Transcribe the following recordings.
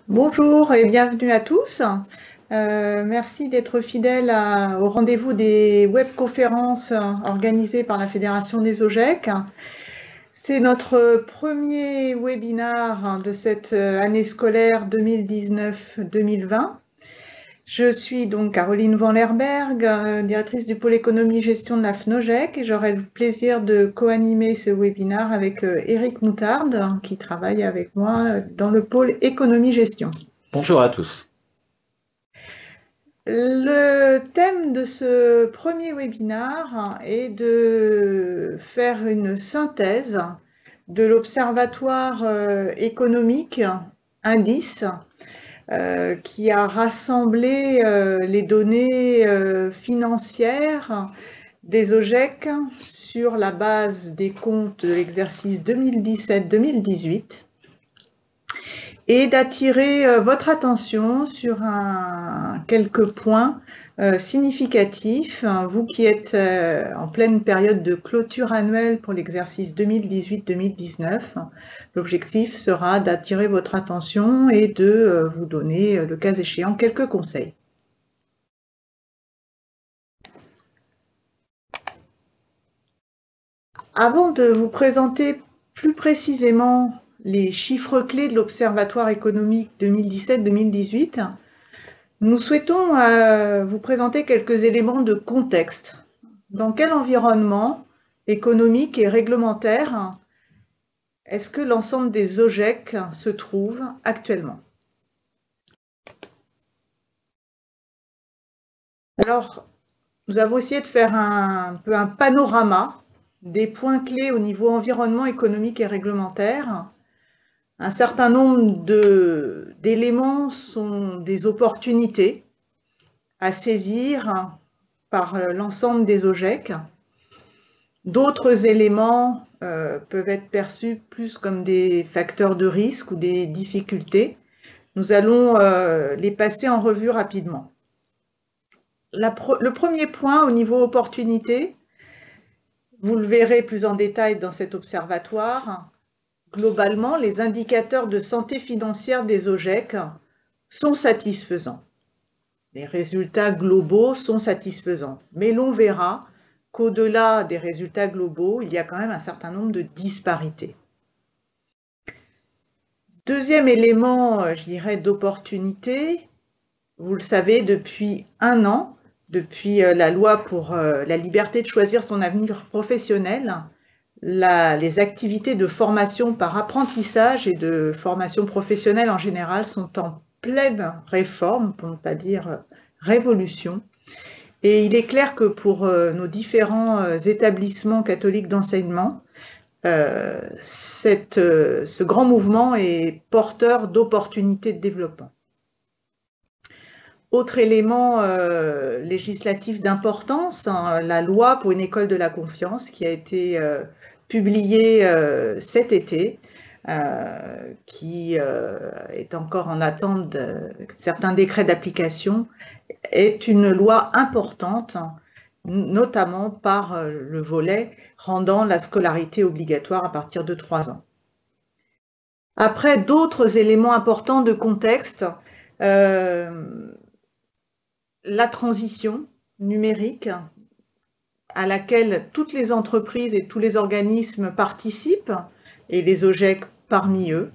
Bonjour et bienvenue à tous. Merci d'être fidèles au rendez-vous des webconférences organisées par la Fédération des OGEC. C'est notre premier webinaire de cette année scolaire 2019-2020. Je suis donc Caroline Van Lerberg, directrice du pôle économie-gestion de la FNOGEC, et j'aurai le plaisir de co-animer ce webinaire avec Éric Moutarde, qui travaille avec moi dans le pôle économie-gestion. Bonjour à tous. Le thème de ce premier webinaire est de faire une synthèse de l'Observatoire économique Indice qui a rassemblé les données financières des OGEC sur la base des comptes de l'exercice 2017-2018 et d'attirer votre attention sur quelques points significatifs. Vous qui êtes en pleine période de clôture annuelle pour l'exercice 2018-2019, l'objectif sera d'attirer votre attention et de vous donner, le cas échéant, quelques conseils. Avant de vous présenter plus précisément les chiffres clés de l'Observatoire économique 2017-2018, nous souhaitons vous présenter quelques éléments de contexte. Dans quel environnement économique et réglementaire est-ce que l'ensemble des OGEC se trouve actuellement? Alors, nous avons essayé de faire un peu un panorama des points clés au niveau environnement économique et réglementaire. Un certain nombre d'éléments sont des opportunités à saisir par l'ensemble des OGEC. D'autres éléments peuvent être perçus plus comme des facteurs de risque ou des difficultés. Nous allons les passer en revue rapidement. Le premier point au niveau opportunité, vous le verrez plus en détail dans cet observatoire. Globalement, les indicateurs de santé financière des OGEC sont satisfaisants. Les résultats globaux sont satisfaisants. Mais l'on verra qu'au-delà des résultats globaux, il y a quand même un certain nombre de disparités. Deuxième élément, je dirais, d'opportunité, vous le savez, depuis un an, depuis la loi pour la liberté de choisir son avenir professionnel, les activités de formation par apprentissage et de formation professionnelle en général sont en pleine réforme, pour ne pas dire révolution. Et il est clair que pour nos différents établissements catholiques d'enseignement, ce grand mouvement est porteur d'opportunités de développement. Autre élément législatif d'importance, la loi pour une école de la confiance qui a été publiée cet été, qui est encore en attente de certains décrets d'application, est une loi importante, notamment par le volet rendant la scolarité obligatoire à partir de 3 ans. Après, d'autres éléments importants de contexte, la transition numérique à laquelle toutes les entreprises et tous les organismes participent, et les OGEC parmi eux,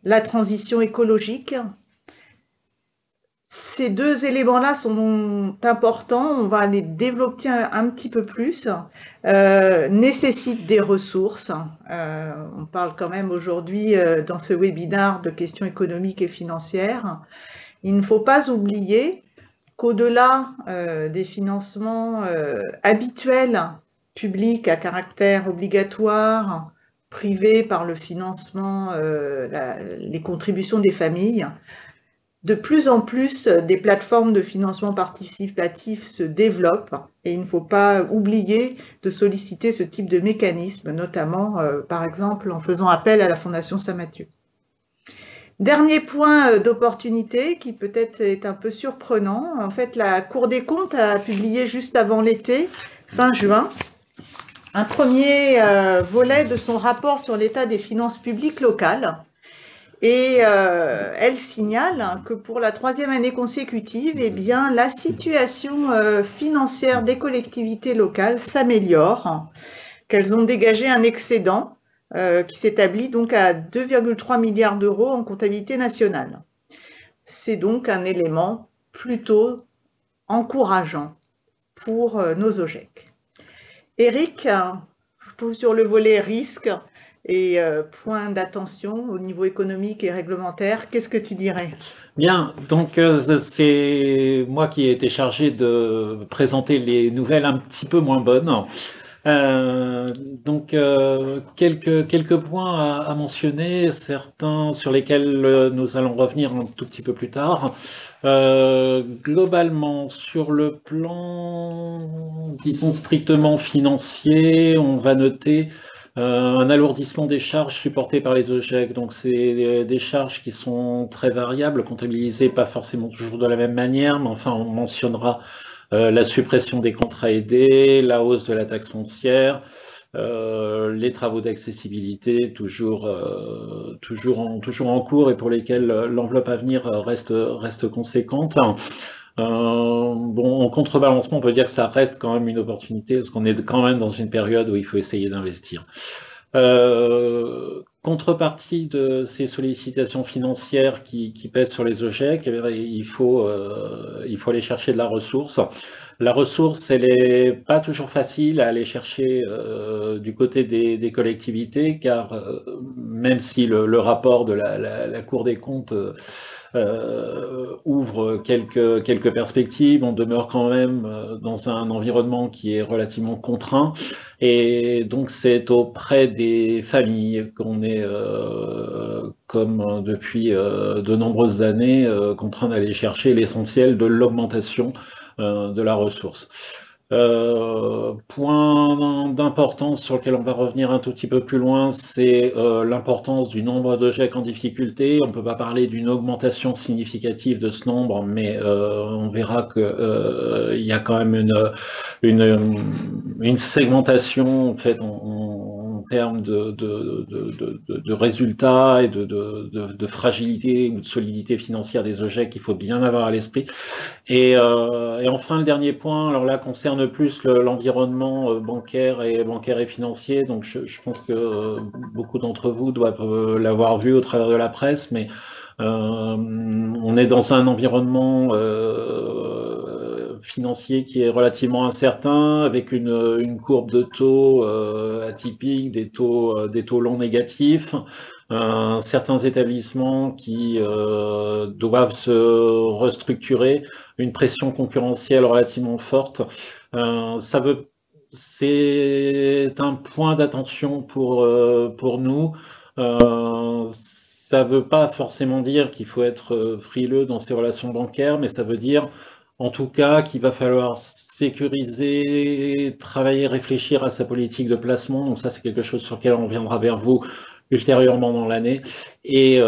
la transition écologique. Ces deux éléments-là sont importants, on va les développer un petit peu plus, nécessitent des ressources. On parle quand même aujourd'hui dans ce webinaire de questions économiques et financières. Il ne faut pas oublier qu'au-delà des financements habituels, publics à caractère obligatoire, privés par le financement, les contributions des familles, de plus en plus des plateformes de financement participatif se développent et il ne faut pas oublier de solliciter ce type de mécanisme, notamment par exemple en faisant appel à la Fondation Saint-Mathieu. Dernier point d'opportunité qui peut-être est un peu surprenant. En fait, la Cour des comptes a publié juste avant l'été, fin juin, un premier volet de son rapport sur l'état des finances publiques locales. Et elle signale que pour la 3e année consécutive, eh bien, la situation financière des collectivités locales s'améliore, qu'elles ont dégagé un excédent qui s'établit donc à 2,3 milliards d'euros en comptabilité nationale. C'est donc un élément plutôt encourageant pour nos OGEC. Éric, sur le volet risque et points d'attention au niveau économique et réglementaire, qu'est-ce que tu dirais? Bien, donc c'est moi qui ai été chargé de présenter les nouvelles un petit peu moins bonnes. Donc quelques points à mentionner, certains sur lesquels nous allons revenir un tout petit peu plus tard. Globalement, sur le plan, disons, strictement financier, on va noter un alourdissement des charges supportées par les OGEC. Donc, c'est des charges qui sont très variables, comptabilisées pas forcément toujours de la même manière, mais enfin, on mentionnera la suppression des contrats aidés, la hausse de la taxe foncière, les travaux d'accessibilité toujours en cours et pour lesquels l'enveloppe à venir reste conséquente. Bon, en contrebalancement, on peut dire que ça reste quand même une opportunité parce qu'on est quand même dans une période où il faut essayer d'investir. Contrepartie de ces sollicitations financières qui pèsent sur les OGEC, il faut aller chercher de la ressource. La ressource, elle n'est pas toujours facile à aller chercher du côté des collectivités, car même si le rapport de la Cour des comptes ouvre quelques perspectives, on demeure quand même dans un environnement qui est relativement contraint. Et donc, c'est auprès des familles qu'on est, comme depuis de nombreuses années, contraint d'aller chercher l'essentiel de l'augmentation de la ressource. Point d'importance sur lequel on va revenir un tout petit peu plus loin, c'est l'importance du nombre d'OGEC en difficulté. On ne peut pas parler d'une augmentation significative de ce nombre, mais on verra qu'il y a quand même une segmentation faite en termes de résultats et de fragilité ou de solidité financière des OGEC qu'il faut bien avoir à l'esprit. Et enfin, le dernier point, alors là, concerne plus l'environnement bancaire et financier. Donc, je pense que beaucoup d'entre vous doivent l'avoir vu au travers de la presse, mais on est dans un environnement financier qui est relativement incertain, avec une courbe de taux atypique, des taux longs négatifs. Certains établissements qui doivent se restructurer, une pression concurrentielle relativement forte. C'est un point d'attention pour nous. Ça ne veut pas forcément dire qu'il faut être frileux dans ses relations bancaires, mais ça veut dire en tout cas qu'il va falloir sécuriser, travailler, réfléchir à sa politique de placement. Donc ça, c'est quelque chose sur lequel on reviendra vers vous ultérieurement dans l'année. Et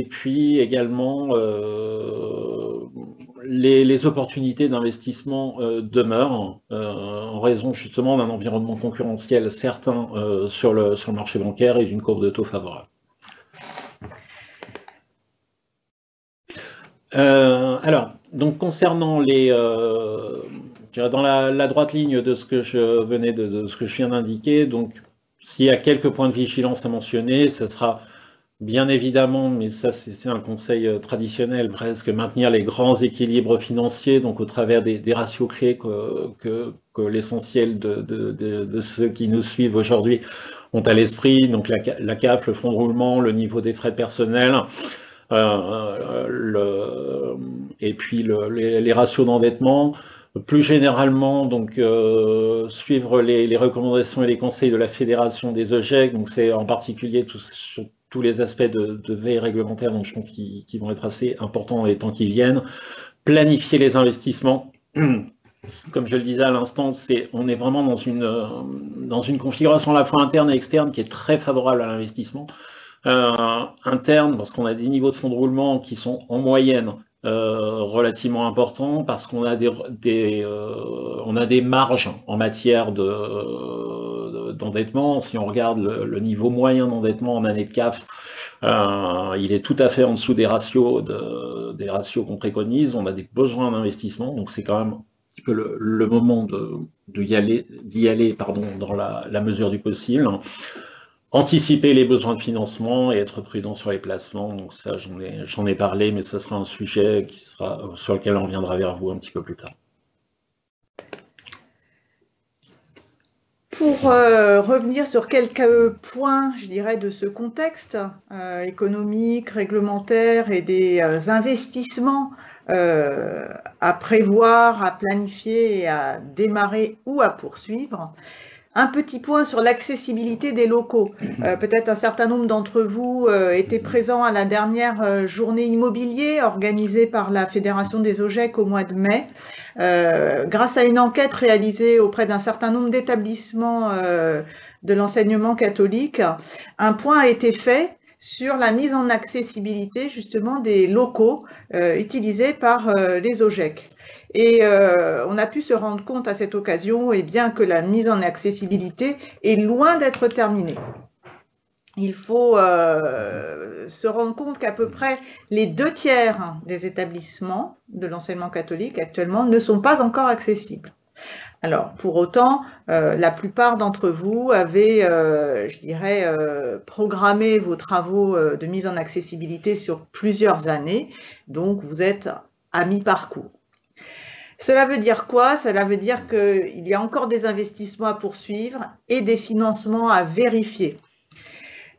puis également, les opportunités d'investissement demeurent en raison justement d'un environnement concurrentiel certain sur le marché bancaire et d'une courbe de taux favorable. Alors, donc concernant dans la droite ligne de ce que de ce que je viens d'indiquer, donc s'il y a quelques points de vigilance à mentionner, ce sera bien évidemment, mais ça c'est un conseil traditionnel presque, maintenir les grands équilibres financiers, donc au travers des ratios clés que l'essentiel de ceux qui nous suivent aujourd'hui ont à l'esprit, donc la CAF, le fonds de roulement, le niveau des frais de personnel, et puis les ratios d'endettement. Plus généralement, donc suivre les recommandations et les conseils de la Fédération des OGEC, donc c'est en particulier tous les aspects de veille réglementaire, donc je pense qu'ils vont être assez importants dans les temps qui viennent. Planifier les investissements. Comme je le disais à l'instant, on est vraiment dans une configuration à la fois interne et externe qui est très favorable à l'investissement. Interne, parce qu'on a des niveaux de fonds de roulement qui sont en moyenne relativement importants, parce qu'on a des marges en matière d'endettement. Si on regarde le niveau moyen d'endettement en année de CAF, il est tout à fait en dessous des ratios qu'on préconise. On a des besoins d'investissement, donc c'est quand même un petit peu le moment d'y aller dans la mesure du possible. Anticiper les besoins de financement et être prudent sur les placements. Donc ça, j'en ai parlé, mais ça sera un sujet sur lequel on reviendra vers vous un petit peu plus tard. Pour revenir sur quelques points, je dirais, de ce contexte économique, réglementaire et des investissements à prévoir, à planifier et à démarrer ou à poursuivre, un petit point sur l'accessibilité des locaux. Peut-être un certain nombre d'entre vous étaient présents à la dernière journée immobilier organisée par la Fédération des OGEC au mois de mai. Grâce à une enquête réalisée auprès d'un certain nombre d'établissements de l'enseignement catholique, un point a été fait sur la mise en accessibilité justement des locaux utilisés par les OGEC. Et on a pu se rendre compte à cette occasion bien que la mise en accessibilité est loin d'être terminée. Il faut se rendre compte qu'à peu près les 2/3 des établissements de l'enseignement catholique actuellement ne sont pas encore accessibles. Alors, pour autant, la plupart d'entre vous avez, je dirais, programmé vos travaux de mise en accessibilité sur plusieurs années, donc vous êtes à mi-parcours. Cela veut dire quoi? Cela veut dire qu'il y a encore des investissements à poursuivre et des financements à vérifier.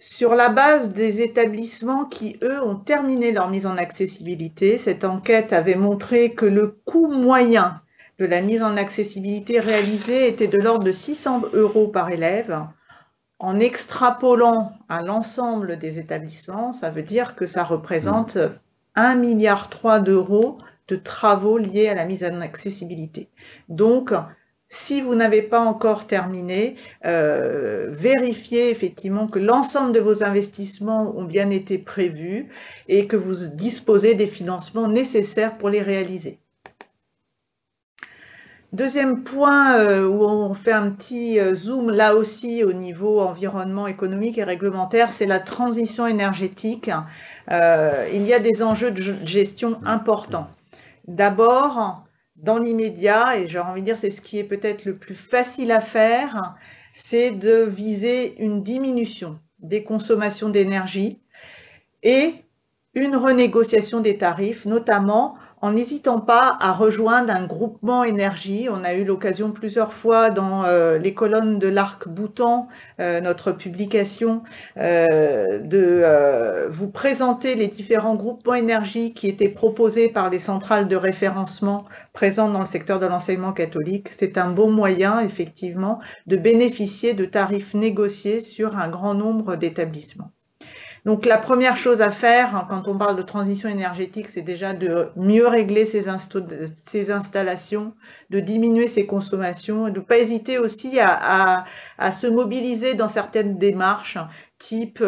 Sur la base des établissements qui, eux, ont terminé leur mise en accessibilité, cette enquête avait montré que le coût moyen de la mise en accessibilité réalisée était de l'ordre de 600 € par élève. En extrapolant à l'ensemble des établissements, ça veut dire que ça représente 1,3 milliard d'euros de travaux liés à la mise en accessibilité. Donc, si vous n'avez pas encore terminé, vérifiez effectivement que l'ensemble de vos investissements ont bien été prévus et que vous disposez des financements nécessaires pour les réaliser. Deuxième point où on fait un petit zoom là aussi au niveau environnement économique et réglementaire, c'est la transition énergétique. Il y a des enjeux de gestion importants. D'abord, dans l'immédiat, et j'ai envie de dire c'est ce qui est peut-être le plus facile à faire, c'est de viser une diminution des consommations d'énergie et une renégociation des tarifs, notamment en n'hésitant pas à rejoindre un groupement énergie. On a eu l'occasion plusieurs fois dans les colonnes de l'Arc-Boutan, notre publication, de vous présenter les différents groupements énergie qui étaient proposés par les centrales de référencement présentes dans le secteur de l'enseignement catholique. C'est un bon moyen, effectivement, de bénéficier de tarifs négociés sur un grand nombre d'établissements. Donc la première chose à faire quand on parle de transition énergétique, c'est déjà de mieux régler ses installations, de diminuer ses consommations et de ne pas hésiter aussi à se mobiliser dans certaines démarches type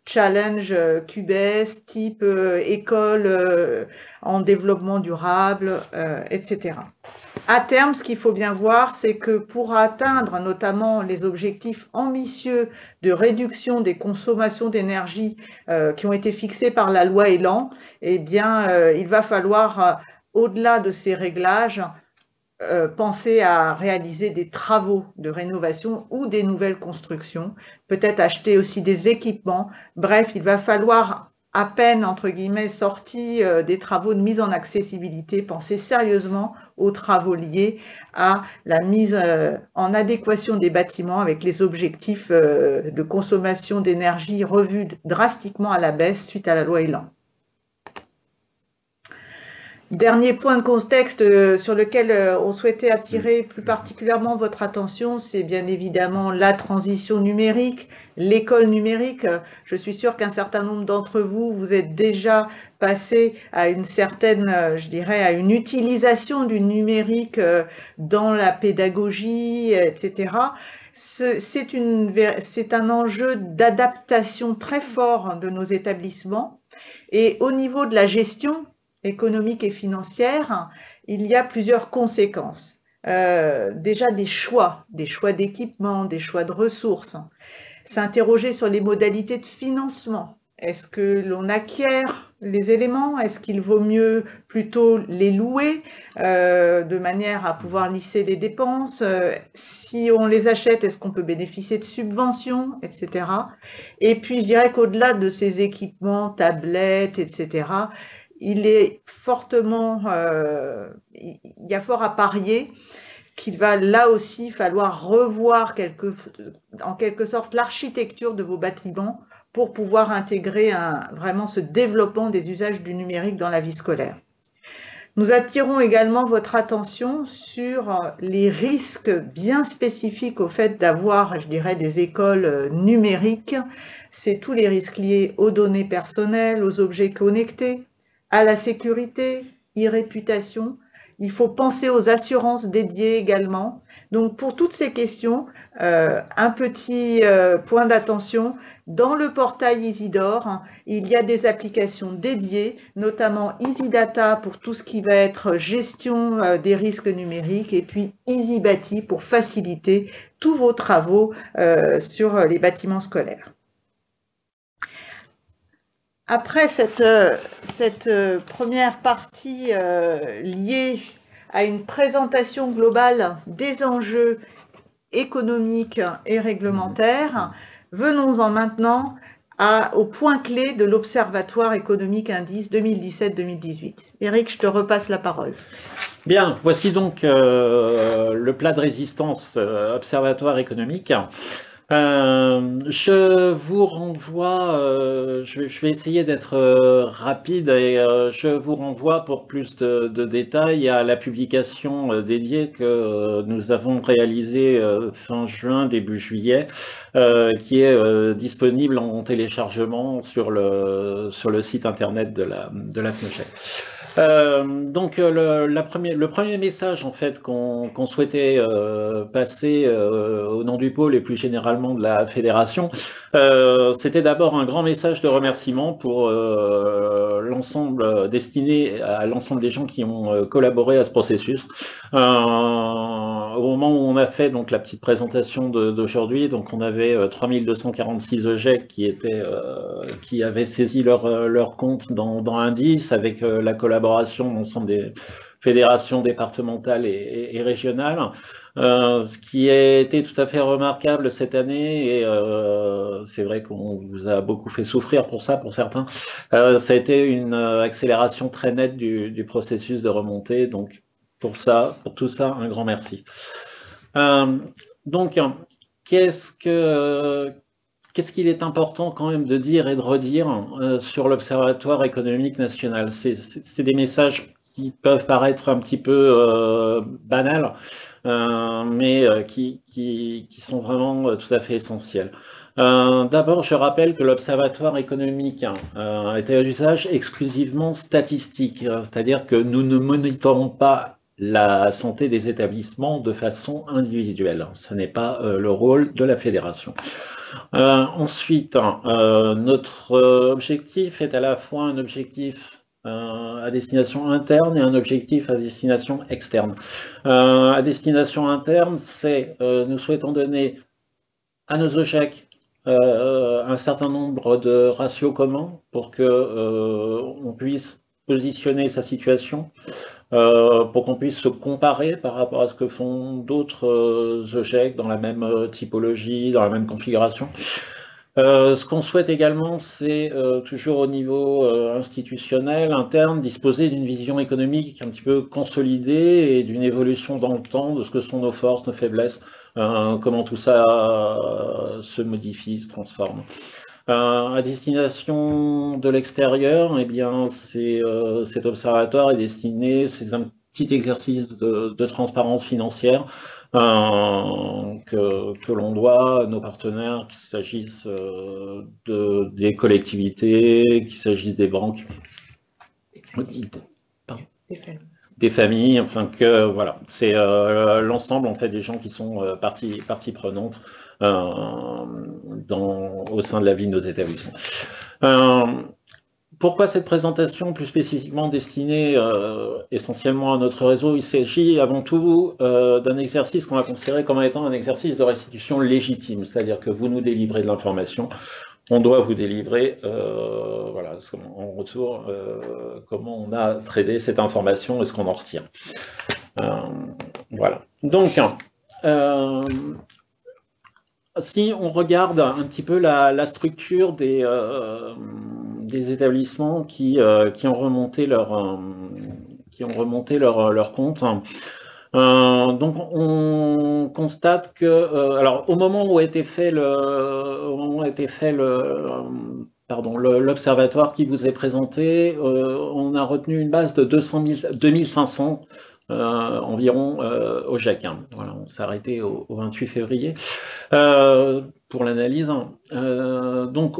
challenge QBS, type école en développement durable, etc. À terme, ce qu'il faut bien voir, c'est que pour atteindre notamment les objectifs ambitieux de réduction des consommations d'énergie qui ont été fixés par la loi Elan, eh bien, il va falloir, au-delà de ces réglages, penser à réaliser des travaux de rénovation ou des nouvelles constructions, peut-être acheter aussi des équipements. Bref, il va falloir, à peine, entre guillemets, sorti des travaux de mise en accessibilité, penser sérieusement aux travaux liés à la mise en adéquation des bâtiments avec les objectifs de consommation d'énergie revus drastiquement à la baisse suite à la loi Elan. Dernier point de contexte sur lequel on souhaitait attirer plus particulièrement votre attention, c'est bien évidemment la transition numérique, l'école numérique. Je suis sûre qu'un certain nombre d'entre vous, vous êtes déjà passé à une certaine, je dirais, à une utilisation du numérique dans la pédagogie, etc. C'est un enjeu d'adaptation très fort de nos établissements. Et au niveau de la gestion économique et financière, il y a plusieurs conséquences. déjà des choix d'équipement, des choix de ressources, s'interroger sur les modalités de financement. Est-ce que l'on acquiert les éléments? Est-ce qu'il vaut mieux plutôt les louer de manière à pouvoir lisser les dépenses? Si on les achète, est-ce qu'on peut bénéficier de subventions, etc. Et puis, je dirais qu'au-delà de ces équipements, tablettes, etc., il est fortement, il y a fort à parier qu'il va là aussi falloir revoir en quelque sorte l'architecture de vos bâtiments pour pouvoir intégrer vraiment ce développement des usages du numérique dans la vie scolaire. Nous attirons également votre attention sur les risques bien spécifiques au fait d'avoir, je dirais, des écoles numériques. C'est tous les risques liés aux données personnelles, aux objets connectés, à la sécurité, e-réputation. Il faut penser aux assurances dédiées également. Donc, pour toutes ces questions, un petit point d'attention. Dans le portail Isidore, il y a des applications dédiées, notamment EasyData pour tout ce qui va être gestion des risques numériques et puis EasyBati pour faciliter tous vos travaux sur les bâtiments scolaires. Après cette première partie liée à une présentation globale des enjeux économiques et réglementaires, venons-en maintenant au point clé de l'Observatoire économique indice 2017-2018. Eric, je te repasse la parole. Bien, voici donc le plat de résistance Observatoire économique. Je vous renvoie, je vais essayer d'être rapide et je vous renvoie pour plus de détails à la publication dédiée que nous avons réalisée fin juin, début juillet, qui est disponible en téléchargement sur le site internet de la FNECHEC. Donc le premier message en fait qu'on souhaitait passer au nom du pôle et plus généralement de la fédération, c'était d'abord un grand message de remerciement pour l'ensemble destiné à l'ensemble des gens qui ont collaboré à ce processus. Au moment où on a fait donc la petite présentation d'aujourd'hui, donc on avait 3246 EGEC qui avaient saisi leur compte dans Indice avec la collaboration d'ensemble des fédérations départementales et régionales. Ce qui a été tout à fait remarquable cette année, et c'est vrai qu'on vous a beaucoup fait souffrir pour ça, pour certains, ça a été une accélération très nette du processus de remontée. Donc pour tout ça, un grand merci. Donc, qu'est-ce qu'il est important quand même de dire et de redire sur l'Observatoire économique national? C'est des messages qui peuvent paraître un petit peu banals, mais qui sont vraiment tout à fait essentiels. D'abord, je rappelle que l'Observatoire économique est à usage exclusivement statistique, c'est-à-dire que nous ne monitorons pas la santé des établissements de façon individuelle. Ce n'est pas le rôle de la fédération. Ensuite, notre objectif est à la fois un objectif à destination interne et un objectif à destination externe. À destination interne, nous souhaitons donner à nos OGEC un certain nombre de ratios communs pour qu'on puisse positionner sa situation, pour qu'on puisse se comparer par rapport à ce que font d'autres OGEC dans la même typologie, dans la même configuration. Ce qu'on souhaite également, c'est toujours au niveau institutionnel, interne, disposer d'une vision économique un petit peu consolidée et d'une évolution dans le temps de ce que sont nos forces, nos faiblesses, comment tout ça se modifie, se transforme. À destination de l'extérieur, eh bien, cet observatoire est destiné, c'est un petit exercice de transparence financière que l'on doit à nos partenaires, qu'il s'agisse des collectivités, qu'il s'agisse des banques, des familles, enfin que voilà, c'est l'ensemble en fait des gens qui sont partie prenante au sein de la vie de nos établissements. pourquoi cette présentation plus spécifiquement destinée essentiellement à notre réseau? Il s'agit avant tout d'un exercice qu'on va considérer comme étant un exercice de restitution légitime, c'est-à-dire que vous nous délivrez de l'information, on doit vous délivrer voilà, en retour comment on a traité cette information et ce qu'on en retire. Voilà. Donc, si on regarde un petit peu la structure des établissements qui ont remonté leur compte, donc on constate que, alors au moment où a été fait l'observatoire qui vous est présenté, on a retenu une base de 2500 environ OGEC. Hein. Voilà, on s'est arrêté au 28 février pour l'analyse. Donc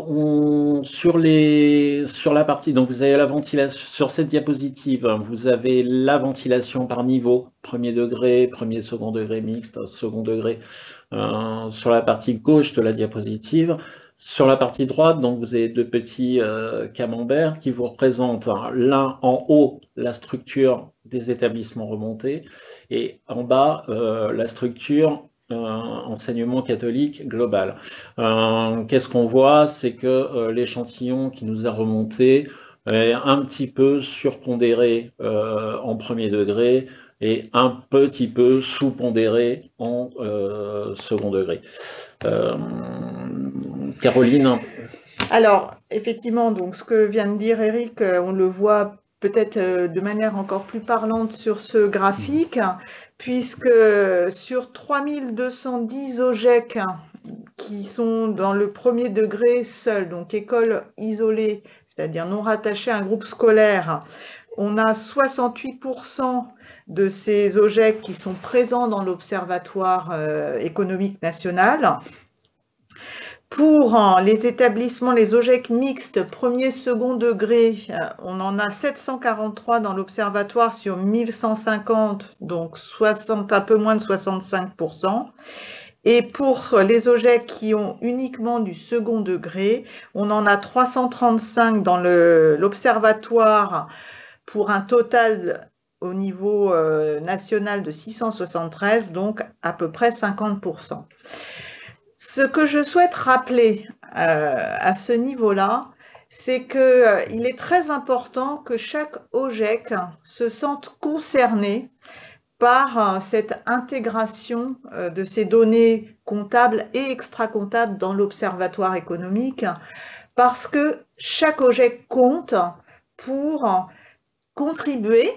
sur la partie, donc vous avez la ventilation sur cette diapositive, vous avez la ventilation par niveau, premier degré, premier, second degré mixte, second degré sur la partie gauche de la diapositive. Sur la partie droite, donc vous avez deux petits camemberts qui vous représentent l'un en haut la structure des établissements remontés et en bas la structure enseignement catholique global. Qu'est-ce qu'on voit? C'est que l'échantillon qui nous a remonté est un petit peu surpondéré en premier degré et un petit peu sous-pondéré en second degré. Caroline? Alors, effectivement, donc ce que vient de dire Eric, on le voit peut-être de manière encore plus parlante sur ce graphique, puisque sur 3210 OGEC qui sont dans le premier degré seul, donc école isolée, c'est-à-dire non rattachée à un groupe scolaire, on a 68% de ces OGEC qui sont présents dans l'Observatoire économique national. Pour les établissements, les OGEC mixtes, premier, second degré, on en a 743 dans l'Observatoire sur 1150, donc un peu moins de 65%. Et pour les OGEC qui ont uniquement du second degré, on en a 335 dans l'Observatoire pour un total au niveau national de 673, donc à peu près 50%. Ce que je souhaite rappeler à ce niveau-là, c'est qu'il est très important que chaque OGEC se sente concerné par cette intégration de ces données comptables et extra-comptables dans l'Observatoire économique, parce que chaque OGEC compte pour contribuer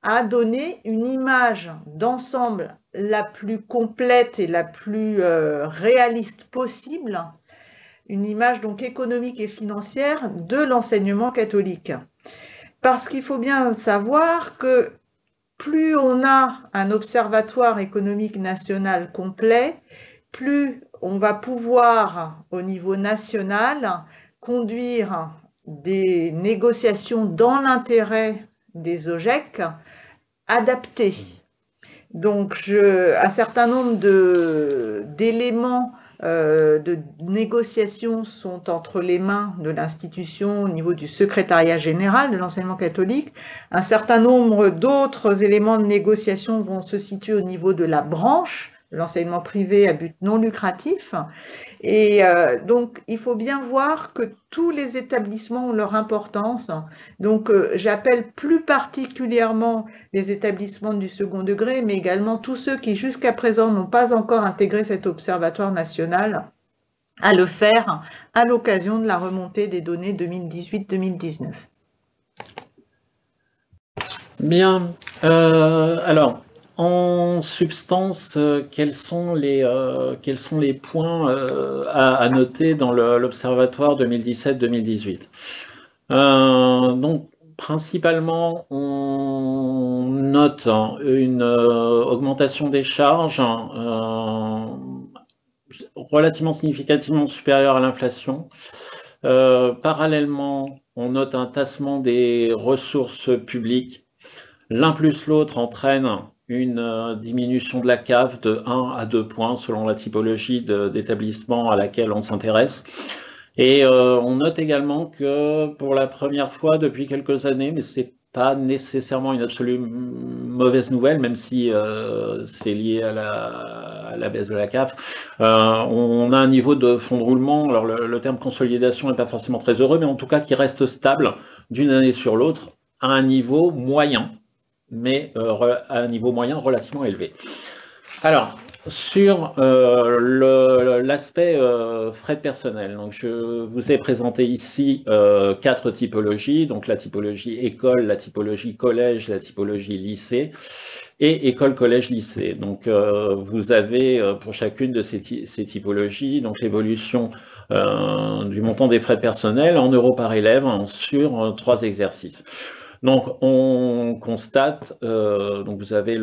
à donner une image d'ensemble la plus complète et la plus réaliste possible, une image donc économique et financière de l'enseignement catholique. Parce qu'il faut bien savoir que plus on a un observatoire économique national complet, plus on va pouvoir au niveau national conduire des négociations dans l'intérêt des OGEC adaptés. Donc, un certain nombre d'éléments de négociation sont entre les mains de l'institution au niveau du secrétariat général de l'enseignement catholique. Un certain nombre d'autres éléments de négociation vont se situer au niveau de la branche, de l'enseignement privé à but non lucratif. Et donc, il faut bien voir que tous les établissements ont leur importance. Donc, j'appelle plus particulièrement les établissements du second degré, mais également tous ceux qui, jusqu'à présent, n'ont pas encore intégré cet observatoire national, à le faire à l'occasion de la remontée des données 2018-2019. Bien. Alors, en substance, quels sont les points à noter dans l'Observatoire 2017-2018? Donc, principalement, on note une augmentation des charges relativement significativement supérieure à l'inflation. Parallèlement, on note un tassement des ressources publiques. L'un plus l'autre entraîne une diminution de la CAF de 1 à 2 points selon la typologie d'établissement à laquelle on s'intéresse. Et on note également que pour la première fois depuis quelques années, mais c'est pas nécessairement une absolue mauvaise nouvelle, même si c'est lié à la baisse de la CAF. On a un niveau de fonds de roulement, alors le terme consolidation n'est pas forcément très heureux, mais en tout cas qui reste stable d'une année sur l'autre à un niveau moyen, mais à un niveau moyen relativement élevé. Alors, sur l'aspect frais de personnel, donc je vous ai présenté ici 4 typologies, donc la typologie école, la typologie collège, la typologie lycée et école, collège, lycée. Donc vous avez pour chacune de ces typologies donc l'évolution du montant des frais de personnel en euros par élève sur 3 exercices. Donc, on constate, donc vous avez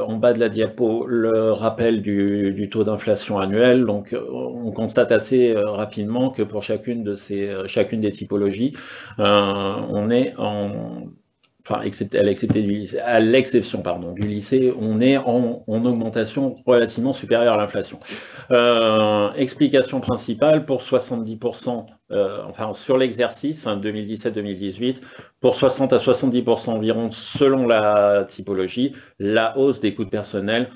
en bas de la diapo le rappel du taux d'inflation annuel. Donc, on constate assez rapidement que pour chacune des typologies, on est enfin, à l'exception du lycée, on est en augmentation relativement supérieure à l'inflation. Explication principale pour 70%, enfin sur l'exercice 2017-2018, pour 60 à 70% environ selon la typologie, la hausse des coûts de personnel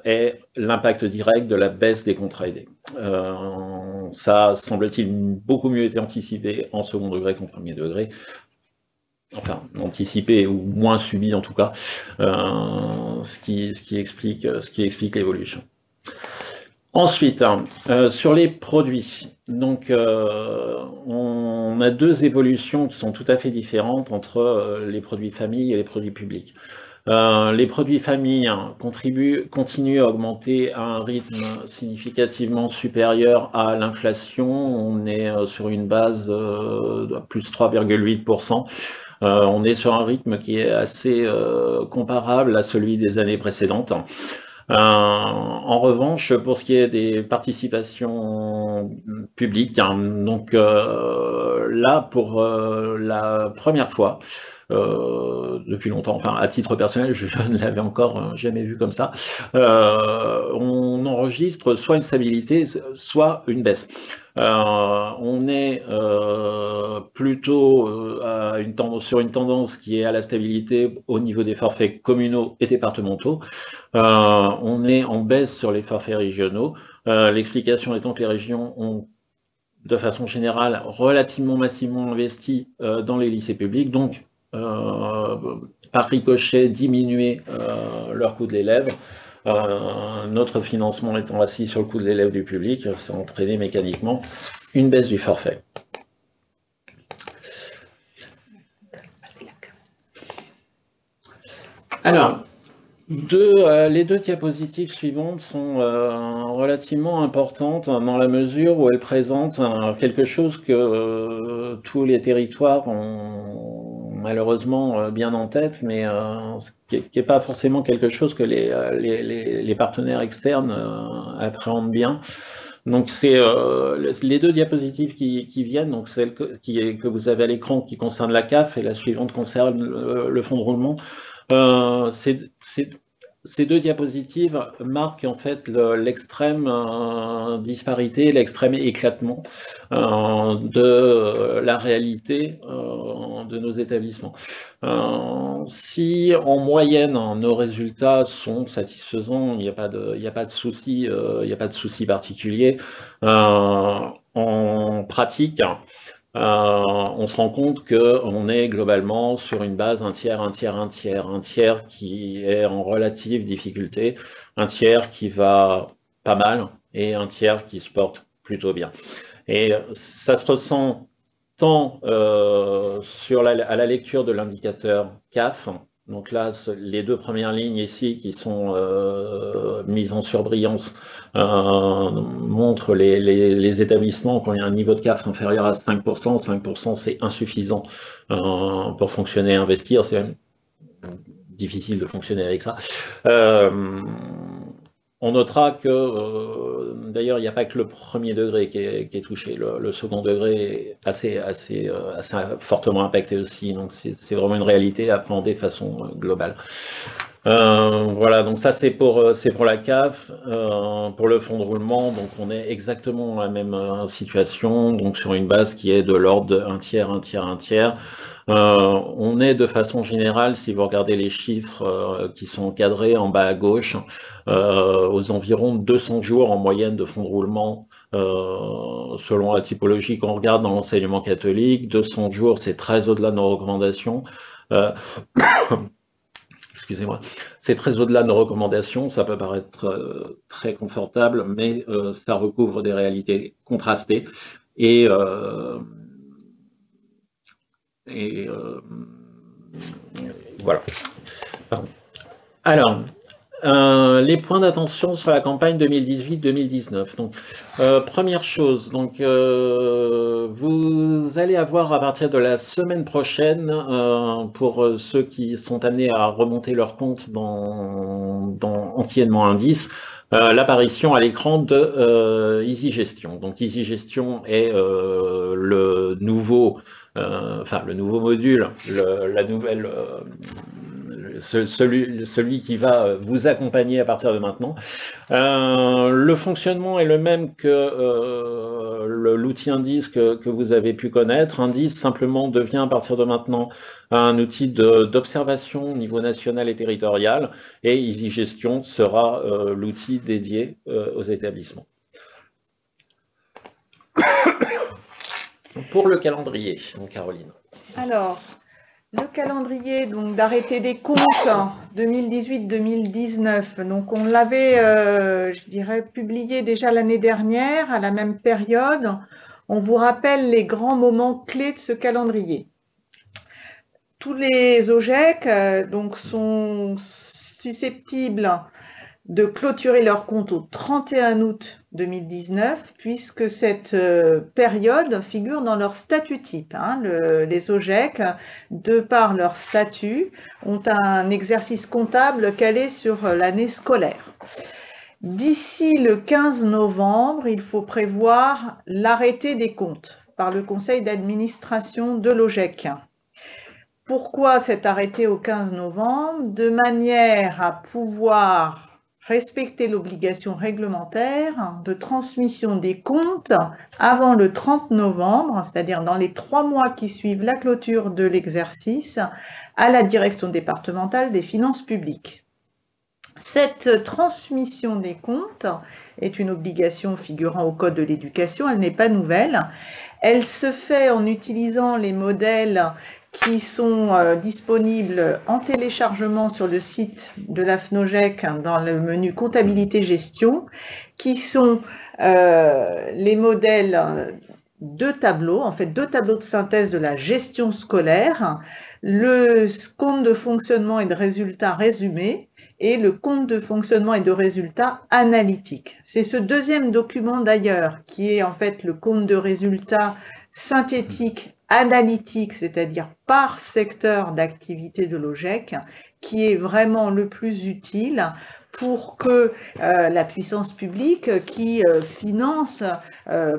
est l'impact direct de la baisse des contrats aidés. Ça semble-t-il beaucoup mieux été anticipé en second degré qu'en premier degré. Enfin, anticipé ou moins subi en tout cas, ce qui explique l'évolution. Ensuite, sur les produits, donc on a 2 évolutions qui sont tout à fait différentes entre les produits famille et les produits publics. Les produits famille continuent à augmenter à un rythme significativement supérieur à l'inflation. On est sur une base de plus 3,8%. On est sur un rythme qui est assez comparable à celui des années précédentes. En revanche, pour ce qui est des participations publiques, donc là, pour la première fois, depuis longtemps, enfin à titre personnel, je ne l'avais encore jamais vu comme ça, on enregistre soit une stabilité, soit une baisse. On est plutôt sur une tendance qui est à la stabilité au niveau des forfaits communaux et départementaux. On est en baisse sur les forfaits régionaux. L'explication étant que les régions ont, de façon générale, relativement massivement investi dans les lycées publics, donc par ricochet, diminuer leur coût de l'élève. Notre financement étant assis sur le coût de l'élève du public, ça a entraîné mécaniquement une baisse du forfait. Alors, les 2 diapositives suivantes sont relativement importantes dans la mesure où elles présentent quelque chose que tous les territoires ont malheureusement bien en tête, mais qui n'est pas forcément quelque chose que les partenaires externes appréhendent bien. Donc, c'est les 2 diapositives qui viennent, donc celle que vous avez à l'écran qui concerne la CAF et la suivante concerne le fonds de roulement. Ces 2 diapositives marquent en fait l'extrême disparité, l'extrême éclatement de la réalité de nos établissements. Si en moyenne nos résultats sont satisfaisants, il n'y a pas de souci, particulier. En pratique, on se rend compte qu'on est globalement sur une base un tiers qui est en relative difficulté, un tiers qui va pas mal et un tiers qui se porte plutôt bien. Et ça se ressent tant à la lecture de l'indicateur CAF. Donc là, les 2 premières lignes ici qui sont mises en surbrillance montrent les établissements quand il y a un niveau de CAF inférieur à 5%. 5%, c'est insuffisant pour fonctionner et investir. C'est même difficile de fonctionner avec ça. On notera que, d'ailleurs, il n'y a pas que le premier degré qui est touché. Le second degré est assez fortement impacté aussi. Donc, c'est vraiment une réalité à appréhender de façon globale. Voilà, donc ça c'est pour la CAF. Pour le fonds de roulement, donc on est exactement dans la même situation, donc sur une base qui est de l'ordre de 1 tiers, 1 tiers, 1 tiers. On est de façon générale, si vous regardez les chiffres qui sont encadrés en bas à gauche, aux environs 200 jours en moyenne de fonds de roulement selon la typologie qu'on regarde dans l'enseignement catholique. 200 jours, c'est très au-delà de nos recommandations. Excusez-moi, c'est très au-delà de nos recommandations, ça peut paraître très confortable, mais ça recouvre des réalités contrastées. Et voilà. Pardon. Alors, les points d'attention sur la campagne 2018-2019. Donc, première chose, donc, vous allez avoir à partir de la semaine prochaine, pour ceux qui sont amenés à remonter leur compte dans anciennement Indice, l'apparition à l'écran de EasyGestion. Donc, EasyGestion est le nouveau module, la nouvelle. Celui qui va vous accompagner à partir de maintenant. Le fonctionnement est le même que l'outil Indice que vous avez pu connaître. Indice simplement devient à partir de maintenant un outil d'observation au niveau national et territorial, et EasyGestion sera l'outil dédié aux établissements. Pour le calendrier, donc Caroline. Alors, le calendrier d'arrêté des comptes 2018-2019, donc on l'avait, je dirais, publié déjà l'année dernière à la même période. On vous rappelle les grands moments clés de ce calendrier. Tous les OGEC donc sont susceptibles de clôturer leur compte au 31 août 2019, puisque cette période figure dans leur statut type. Les OGEC, de par leur statut, ont un exercice comptable calé sur l'année scolaire. D'ici le 15 novembre, il faut prévoir l'arrêté des comptes par le conseil d'administration de l'OGEC. Pourquoi cet arrêté au 15 novembre? De manière à pouvoir respecter l'obligation réglementaire de transmission des comptes avant le 30 novembre, c'est-à-dire dans les 3 mois qui suivent la clôture de l'exercice, à la direction départementale des finances publiques. Cette transmission des comptes est une obligation figurant au Code de l'éducation, elle n'est pas nouvelle. Elle se fait en utilisant les modèles qui sont disponibles en téléchargement sur le site de la FNOGEC dans le menu comptabilité-gestion, qui sont les modèles de tableaux, en fait 2 tableaux de synthèse de la gestion scolaire, le compte de fonctionnement et de résultats résumés et le compte de fonctionnement et de résultats analytiques. C'est ce deuxième document d'ailleurs qui est en fait le compte de résultats synthétique analytique, c'est-à-dire par secteur d'activité de l'OGEC, qui est vraiment le plus utile pour que la puissance publique qui finance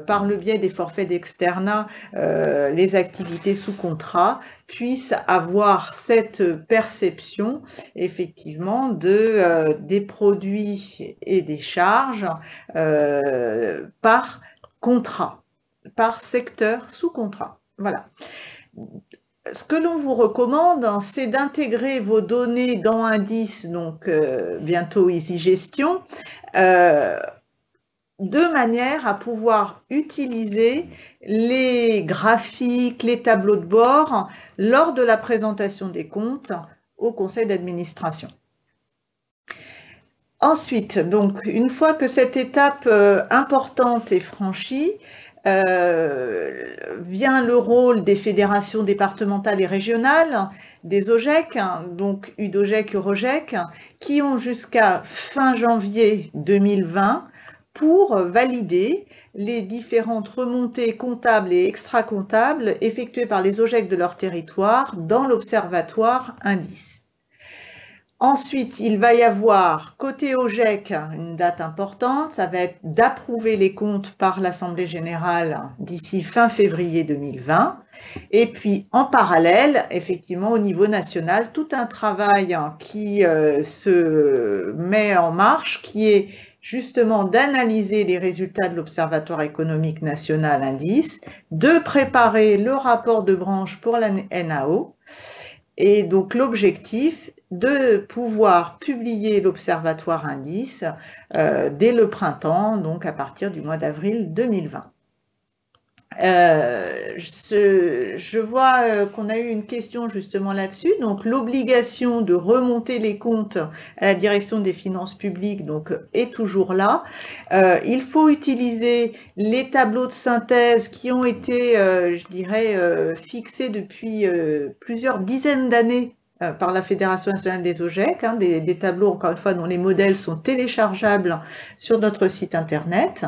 par le biais des forfaits d'externat les activités sous contrat puisse avoir cette perception effectivement des produits et des charges par contrat, par secteur sous contrat. Voilà. Ce que l'on vous recommande, c'est d'intégrer vos données dans Indice, donc bientôt EasyGestion, de manière à pouvoir utiliser les graphiques, les tableaux de bord lors de la présentation des comptes au conseil d'administration. Ensuite, donc, une fois que cette étape importante est franchie, vient le rôle des fédérations départementales et régionales, des OGEC, donc UDOGEC, Eurogec, qui ont jusqu'à fin janvier 2020 pour valider les différentes remontées comptables et extra-comptables effectuées par les OGEC de leur territoire dans l'observatoire Indice. Ensuite, il va y avoir, côté OGEC, une date importante, ça va être d'approuver les comptes par l'Assemblée générale d'ici fin février 2020. Et puis, en parallèle, effectivement, au niveau national, tout un travail qui se met en marche, qui est justement d'analyser les résultats de l'Observatoire économique national indice, de préparer le rapport de branche pour la NAO. Et donc, l'objectif de pouvoir publier l'Observatoire indice dès le printemps, donc à partir du mois d'avril 2020. Je vois qu'on a eu une question justement là-dessus. Donc, l'obligation de remonter les comptes à la direction des finances publiques donc, est toujours là. Il faut utiliser les tableaux de synthèse qui ont été, je dirais, fixés depuis plusieurs dizaines d'années par la Fédération nationale des OGEC, des tableaux, encore une fois, dont les modèles sont téléchargeables sur notre site internet.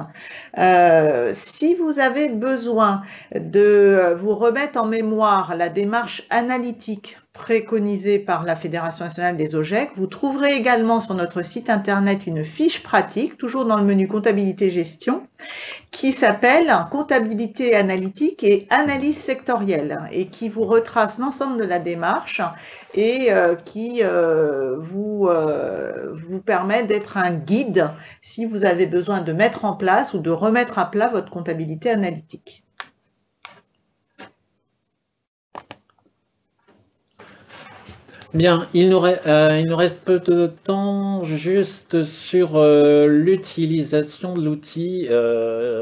Si vous avez besoin de vous remettre en mémoire la démarche analytique préconisée par la Fédération nationale des OGEC, vous trouverez également sur notre site internet une fiche pratique, toujours dans le menu comptabilité-gestion, qui s'appelle comptabilité analytique et analyse sectorielle et qui vous retrace l'ensemble de la démarche et qui vous permet d'être un guide si vous avez besoin de mettre en place ou de remettre à plat votre comptabilité analytique. Bien, il nous reste peu de temps juste sur l'utilisation de l'outil,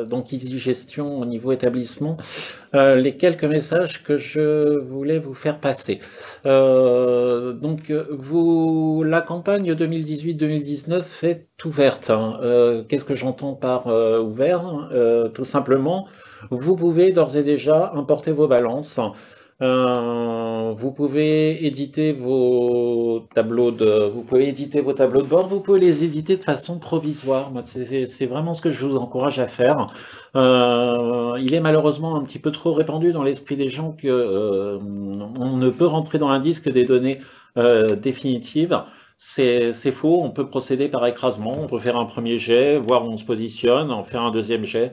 donc EasyGestion au niveau établissement, les quelques messages que je voulais vous faire passer. Donc, la campagne 2018-2019 est ouverte. Qu'est-ce que j'entends par ouvert? Tout simplement, vous pouvez d'ores et déjà importer vos balances. Vous pouvez éditer vos tableaux de bord, vous pouvez les éditer de façon provisoire. C'est vraiment ce que je vous encourage à faire. Il est malheureusement un petit peu trop répandu dans l'esprit des gens que on ne peut rentrer dans l'indice que des données définitives. C'est faux, on peut procéder par écrasement, on peut faire un premier jet, voir où on se positionne, en faire un deuxième jet,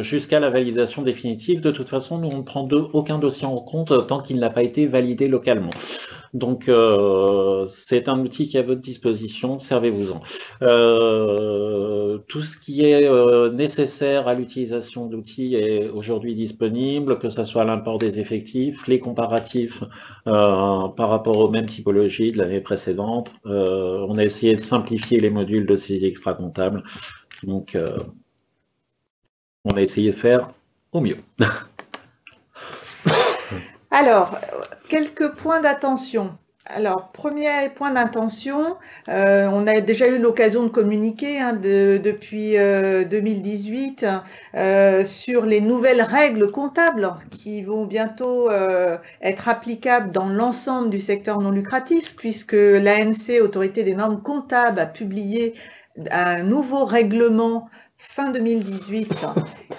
jusqu'à la validation définitive. De toute façon, nous, on ne prend aucun dossier en compte tant qu'il n'a pas été validé localement. Donc, c'est un outil qui est à votre disposition, servez-vous-en. Tout ce qui est nécessaire à l'utilisation de l'outil est aujourd'hui disponible, que ce soit l'import des effectifs, les comparatifs par rapport aux mêmes typologies de l'année précédente. On a essayé de simplifier les modules de saisie extra-comptable. Donc, on a essayé de faire au mieux. Alors, quelques points d'attention. Alors, premier point d'attention, on a déjà eu l'occasion de communiquer depuis 2018 sur les nouvelles règles comptables qui vont bientôt être applicables dans l'ensemble du secteur non lucratif, puisque l'ANC, Autorité des normes comptables, a publié un nouveau règlement fin 2018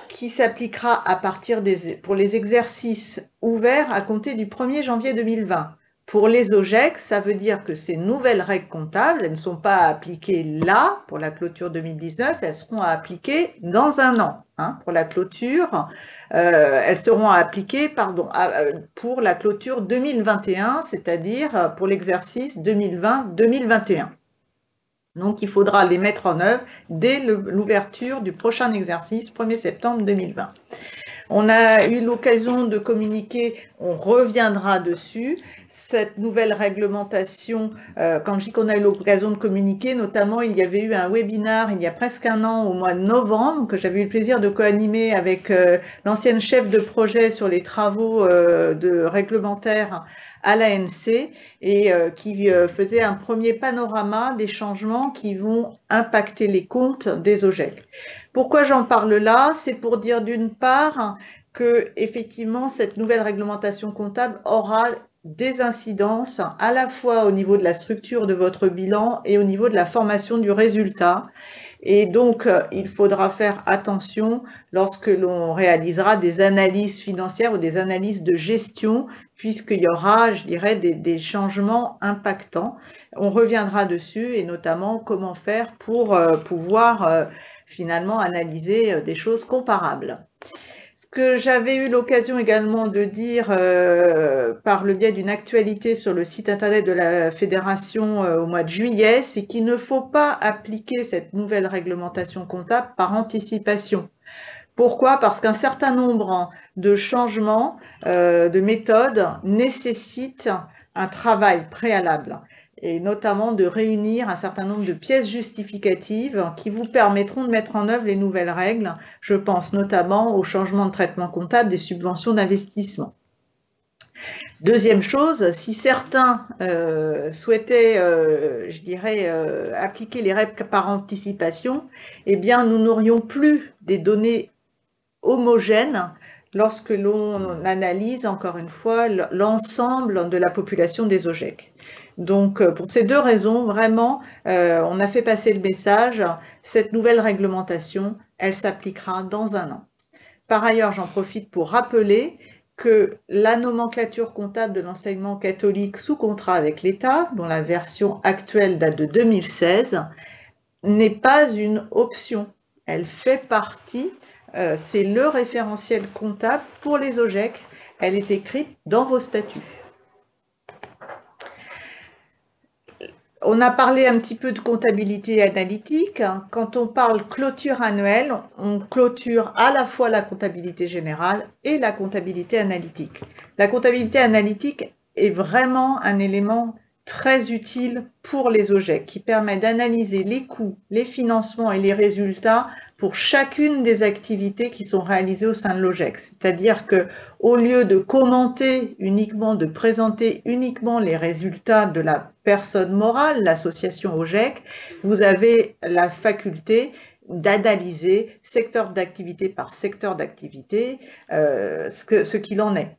qui s'appliquera à partir pour les exercices ouverts à compter du 1er janvier 2020. Pour les OGEC, ça veut dire que ces nouvelles règles comptables, elles ne sont pas appliquées là pour la clôture 2019, elles seront appliquées dans un an. Pour la clôture, elles seront appliquées pour la clôture 2021, c'est-à-dire pour l'exercice 2020-2021. Donc, il faudra les mettre en œuvre dès l'ouverture du prochain exercice, 1er septembre 2020. On a eu l'occasion de communiquer, on reviendra dessus, cette nouvelle réglementation. Quand je dis qu'on a eu l'occasion de communiquer, notamment, il y avait eu un webinaire il y a presque un an, au mois de novembre, que j'avais eu le plaisir de co-animer avec l'ancienne chef de projet sur les travaux réglementaires à l'ANC et qui faisait un premier panorama des changements qui vont impacter les comptes des OGEC. Pourquoi j'en parle là? C'est pour dire d'une part que effectivement cette nouvelle réglementation comptable aura des incidences à la fois au niveau de la structure de votre bilan et au niveau de la formation du résultat. Et donc, il faudra faire attention lorsque l'on réalisera des analyses financières ou des analyses de gestion, puisqu'il y aura, je dirais, des changements impactants. On reviendra dessus et notamment comment faire pour pouvoir finalement analyser des choses comparables. Ce que j'avais eu l'occasion également de dire par le biais d'une actualité sur le site internet de la Fédération au mois de juillet, c'est qu'il ne faut pas appliquer cette nouvelle réglementation comptable par anticipation. Pourquoi? Parce qu'un certain nombre de changements de méthode nécessitent un travail préalable, et notamment de réunir un certain nombre de pièces justificatives qui vous permettront de mettre en œuvre les nouvelles règles. Je pense notamment au changement de traitement comptable des subventions d'investissement. Deuxième chose, si certains souhaitaient, je dirais, appliquer les règles par anticipation, eh bien, nous n'aurions plus des données homogènes lorsque l'on analyse, encore une fois, l'ensemble de la population des OGEC. Donc, pour ces deux raisons, vraiment, on a fait passer le message, cette nouvelle réglementation, elle s'appliquera dans un an. Par ailleurs, j'en profite pour rappeler que la nomenclature comptable de l'enseignement catholique sous contrat avec l'État, dont la version actuelle date de 2016, n'est pas une option. Elle fait partie, c'est le référentiel comptable pour les OGEC. Elle est écrite dans vos statuts. On a parlé un petit peu de comptabilité analytique. Quand on parle clôture annuelle, on clôture à la fois la comptabilité générale et la comptabilité analytique. La comptabilité analytique est vraiment un élément très utile pour les OGEC, qui permet d'analyser les coûts, les financements et les résultats pour chacune des activités qui sont réalisées au sein de l'OGEC. C'est-à-dire qu'au lieu de commenter uniquement, de présenter uniquement les résultats de la personne morale, l'association OGEC, vous avez la faculté d'analyser secteur d'activité par secteur d'activité ce qu'il en est.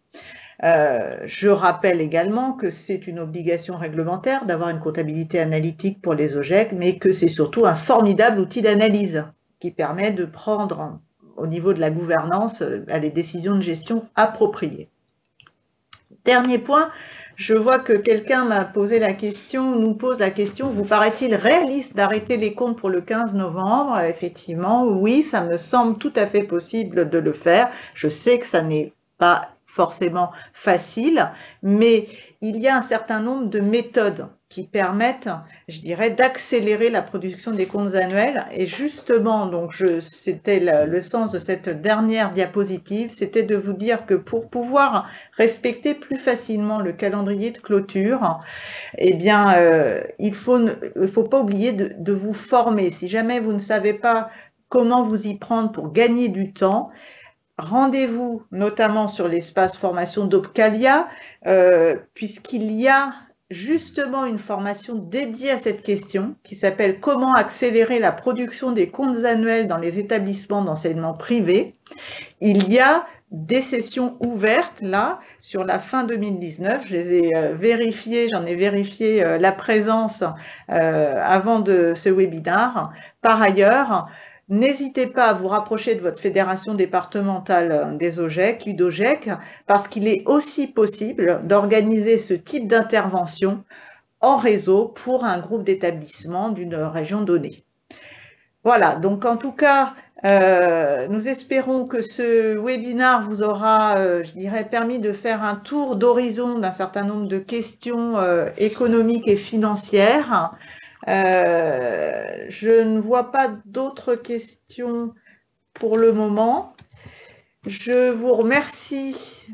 Je rappelle également que c'est une obligation réglementaire d'avoir une comptabilité analytique pour les OGEC, mais que c'est surtout un formidable outil d'analyse qui permet de prendre au niveau de la gouvernance les décisions de gestion appropriées. Dernier point, je vois que quelqu'un m'a posé la question, nous pose la question, vous paraît-il réaliste d'arrêter les comptes pour le 15 novembre? Effectivement, oui, ça me semble tout à fait possible de le faire. Je sais que ça n'est pas forcément facile, mais il y a un certain nombre de méthodes qui permettent, je dirais, d'accélérer la production des comptes annuels. Et justement, donc c'était le sens de cette dernière diapositive, c'était de vous dire que pour pouvoir respecter plus facilement le calendrier de clôture, eh bien, il ne faut pas oublier de vous former. Si jamais vous ne savez pas comment vous y prendre pour gagner du temps, rendez-vous notamment sur l'espace formation d'Opcalia, puisqu'il y a justement une formation dédiée à cette question qui s'appelle « Comment accélérer la production des comptes annuels dans les établissements d'enseignement privé ». Il y a des sessions ouvertes là sur la fin 2019. Je les ai vérifiées, j'en ai vérifié la présence avant de ce webinaire. Par ailleurs, n'hésitez pas à vous rapprocher de votre fédération départementale des OGEC, l'UDOGEC, parce qu'il est aussi possible d'organiser ce type d'intervention en réseau pour un groupe d'établissements d'une région donnée. Voilà, donc en tout cas, nous espérons que ce webinaire vous aura, je dirais, permis de faire un tour d'horizon d'un certain nombre de questions économiques et financières. Je ne vois pas d'autres questions pour le moment. Je vous remercie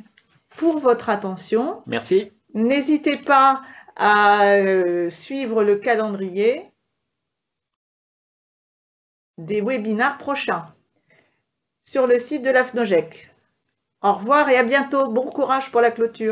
pour votre attention. Merci. N'hésitez pas à suivre le calendrier des webinaires prochains sur le site de la FNOGEC. Au revoir et à bientôt. Bon courage pour la clôture.